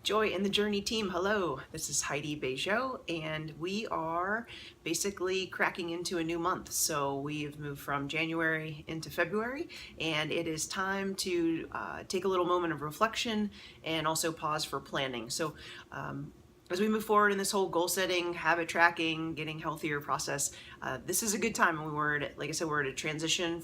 Joy in the Journey team, hello. This is Heidi Bejo, and we are basically cracking into a new month. So we've moved from January into February, and it is time to take a little moment of reflection and also pause for planning. So as we move forward in this whole goal setting, habit tracking, getting healthier process, this is a good time. Like I said, we're at a transition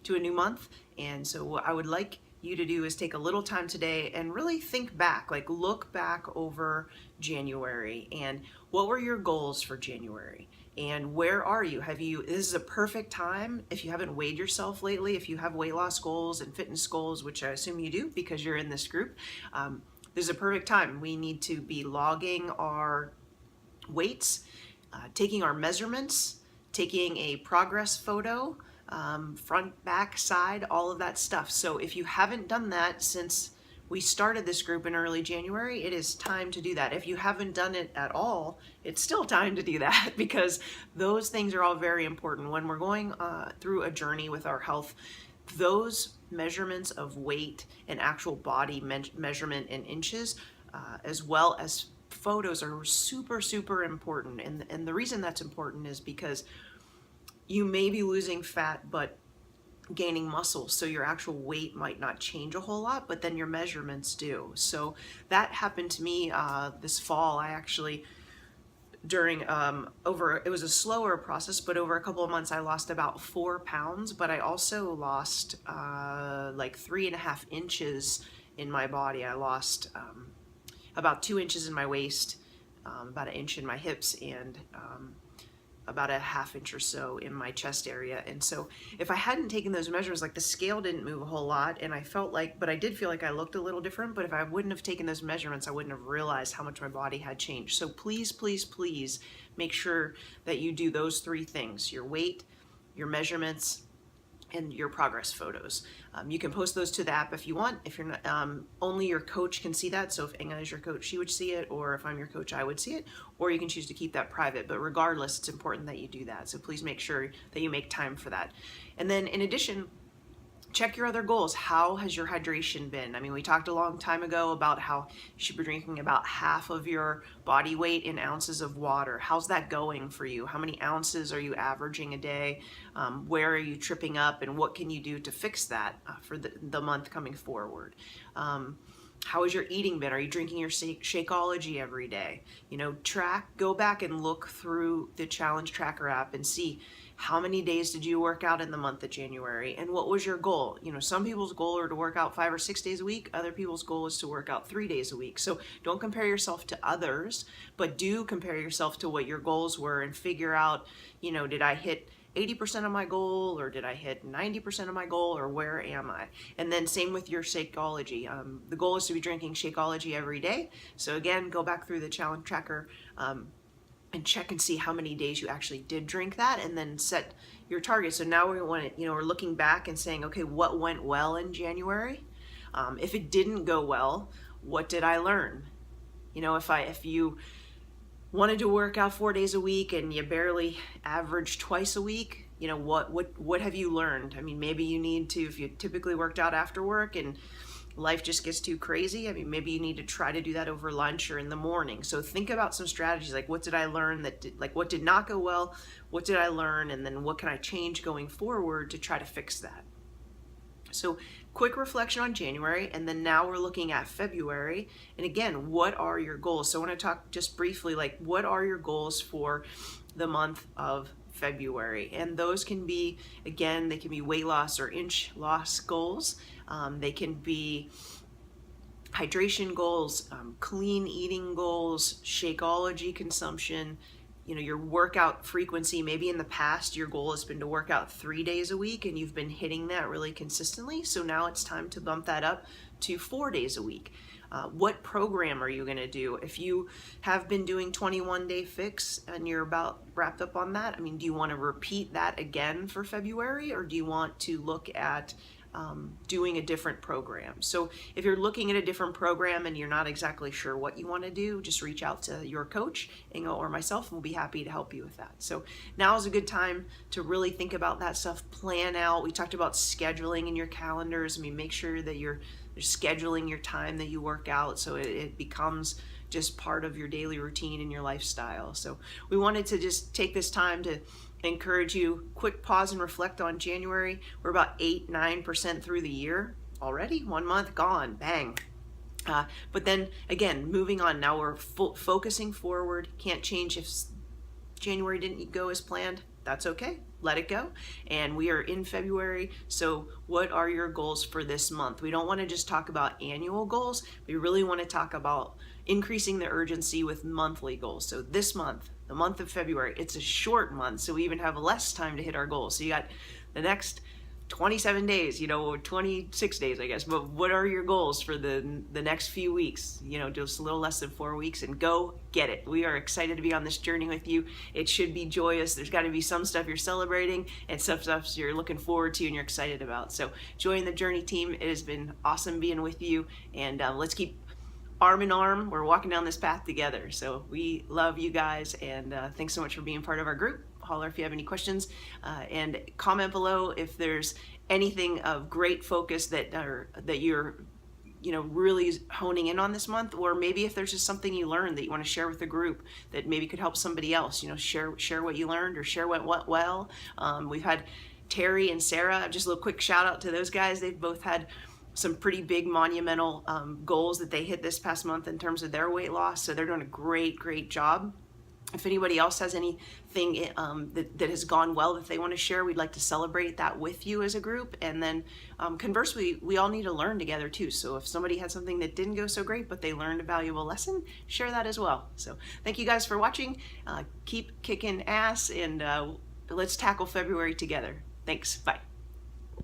to a new month, and so what I would like you to do is take a little time today and really think back, like look back over January and what were your goals for January and where are you? This is a perfect time if you haven't weighed yourself lately, if you have weight loss goals and fitness goals, which I assume you do because you're in this group. This is a perfect time. We need to be logging our weights, taking our measurements, taking a progress photo, front, back, side, all of that stuff. So if you haven't done that since we started this group in early January, it is time to do that. If you haven't done it at all, it's still time to do that because those things are all very important. When we're going through a journey with our health, those measurements of weight and actual body measurement in inches, as well as photos, are super, super important. And the reason that's important is because you may be losing fat, but gaining muscle, so your actual weight might not change a whole lot, but then your measurements do. So that happened to me this fall. I actually, during it was a slower process, but over a couple of months I lost about 4 pounds, but I also lost like 3.5 inches in my body. I lost about 2 inches in my waist, about 1 inch in my hips, and about 1/2 inch or so in my chest area. And so if I hadn't taken those measurements, like the scale didn't move a whole lot, and but I did feel like I looked a little different, but if I wouldn't have taken those measurements, I wouldn't have realized how much my body had changed. So please, please, please make sure that you do those 3 things: your weight, your measurements, and your progress photos. You can post those to the app if you want. If you're not, only your coach can see that. So if Inga is your coach, she would see it, or if I'm your coach, I would see it, or you can choose to keep that private. But regardless, it's important that you do that. So please make sure that you make time for that. And then in addition, check your other goals. How has your hydration been? I mean, we talked a long time ago about how you should be drinking about half of your body weight in ounces of water. How's that going for you? How many ounces are you averaging a day? Where are you tripping up, and what can you do to fix that for the month coming forward? How has your eating been? Are you drinking your Shakeology every day? Go back and look through the Challenge Tracker app and see how many days did you work out in the month of January, and what was your goal? Some people's goal are to work out 5 or 6 days a week. Other people's goal is to work out 3 days a week. So don't compare yourself to others, but do compare yourself to what your goals were and figure out, did I hit 80% of my goal, or did I hit 90% of my goal, or where am I? And then same with your Shakeology. The goal is to be drinking Shakeology every day. So again, go back through the Challenge Tracker and check and see how many days you actually did drink that, and then set your target. So now we're looking back and saying, okay, what went well in January? If it didn't go well, what did I learn? If you wanted to work out 4 days a week and you barely averaged twice a week, what have you learned? I mean, maybe you need to, if you typically worked out after work and life just gets too crazy, maybe you need to try to do that over lunch or in the morning. So think about some strategies, like what did I learn what did not go well, what did I learn, and then what can I change going forward to try to fix that. So quick reflection on January, and then now we're looking at February. And again, what are your goals? So I want to talk just briefly, like what are your goals for the month of February? And those can be, again, they can be weight loss or inch loss goals. They can be hydration goals, clean eating goals, Shakeology consumption, your workout frequency. Maybe in the past your goal has been to work out 3 days a week and you've been hitting that really consistently. So now it's time to bump that up to 4 days a week. What program are you going to do? If you have been doing 21-day fix and you're about wrapped up on that, do you want to repeat that again for February, or do you want to look at doing a different program? So if you're looking at a different program and you're not exactly sure what you want to do, just reach out to your coach, Inga or myself, and we'll be happy to help you with that. So now is a good time to really think about that stuff, plan out. We talked about scheduling in your calendars. Make sure that you're scheduling your time that you work out so it becomes just part of your daily routine and your lifestyle. So we wanted to just take this time to encourage you, quick pause and reflect on January. We're about 8-9% through the year already. 1 month gone, bang. But then again, moving on, now we're focusing forward. Can't change if January didn't go as planned. That's okay, let it go. And we are in February, so what are your goals for this month? We don't want to just talk about annual goals. We really want to talk about increasing the urgency with monthly goals. So this month, the month of February, it's a short month, so we even have less time to hit our goals. So you got the next 27 days, 26 days, I guess. But what are your goals for the next few weeks? Just a little less than 4 weeks, and go get it. We are excited to be on this journey with you. It should be joyous. There's got to be some stuff you're celebrating and some stuff you're looking forward to and you're excited about. So join the journey team. It has been awesome being with you, and let's keep arm in arm. We're walking down this path together. So we love you guys, and thanks so much for being part of our group. Holler if you have any questions, and comment below if there's anything of great focus that you're really honing in on this month, or maybe if there's just something you learned that you want to share with the group that maybe could help somebody else. Share what you learned, or share what went well. We've had Terry and Sarah, just a little quick shout out to those guys. They've both had some pretty big monumental goals that they hit this past month in terms of their weight loss, so they're doing a great job. If anybody else has anything that has gone well that they want to share, we'd like to celebrate that with you as a group. And then conversely, we all need to learn together too. So if somebody had something that didn't go so great, but they learned a valuable lesson, share that as well. So thank you guys for watching. Keep kicking ass, and let's tackle February together. Thanks. Bye.